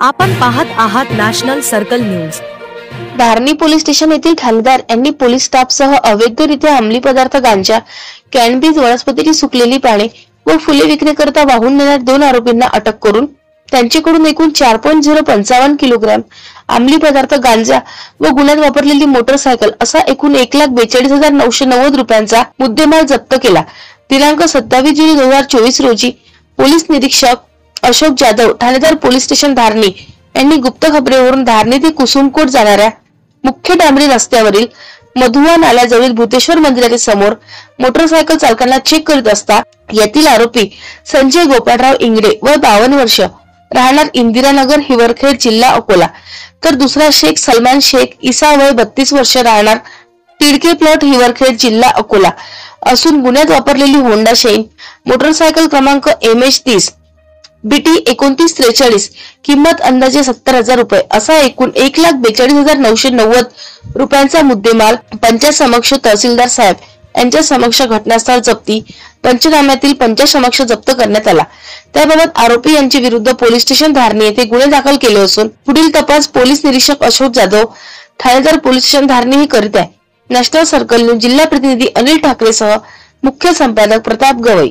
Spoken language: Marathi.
आपण पाहत आहात national circle news. Dharni police station येथील ठाणेदार यांनी पोलीस स्टाफसह अवैधरित्या अंमली पदार्थ गांजा, कॅनबिस, वनस्पतीची सुकलेली पाने व फुले विक्रीकरता वाहून नेणाऱ्या 2 आरोपींना अटक करून त्यांच्याकडून एकूण 4.055 किलोग्रॅम अंमली पदार्थ गांजा व गुन्ह्यात वापरलेली मोटरसायकल असा एकूण 1,42,990 रुपयांचा मुद्देमाल जप्त केला। दिनांक 27 जुलै 2024 रोजी पोलीस निरीक्षक अशोक जाधव, ठाणेदार पोलीस स्टेशन धारणी यांनी गुप्त खबरेवरून धारणी ते कुसुमकोट जाणाऱ्या मुख्य डांबरी रस्त्यावरील मधुवा नाल्याजवळील भूतेश्वर मंदिराच्या समोर मोटरसायकल चालकांना चेक करीत असता यातील आरोपी संजय गोपाळराव इंगडे वय 52 वर्ष, राहणार इंदिरानगर, हिवरखेड, जिल्हा अकोला, तर दुसरा शेख सलमान शेख इसा वय 32 वर्ष, राहणार तिडके प्लॉट, हिवरखेड, जिल्हा अकोला असून गुन्ह्यात वापरलेली होंडा शाईन मोटरसायकल क्रमांक MH30 BT 2943 किंमत अंदाजे 70,000 रुपये असा एकूण 1,42,990 रुपयांचा मुद्देमाल पंचासमक्ष तहसीलदार साहेब यांच्या समक्ष घटनास्थळ जप्ती पंचनाम्यातील पंचासमक्ष जप्त करण्यात आला। त्याबाबत आरोपी यांच्या विरुद्ध पोलीस स्टेशन धारणी येथे गुन्हे दाखल केले असून पुढील तपास पोलीस निरीक्षक अशोक जाधव, ठाणेदार पोलीस स्टेशन धारणी हे करीत आहे। नॅशनल सर्कल न्यूज जिल्हा प्रतिनिधी अनिल ठाकरे सह मुख्य संपादक प्रताप गवई।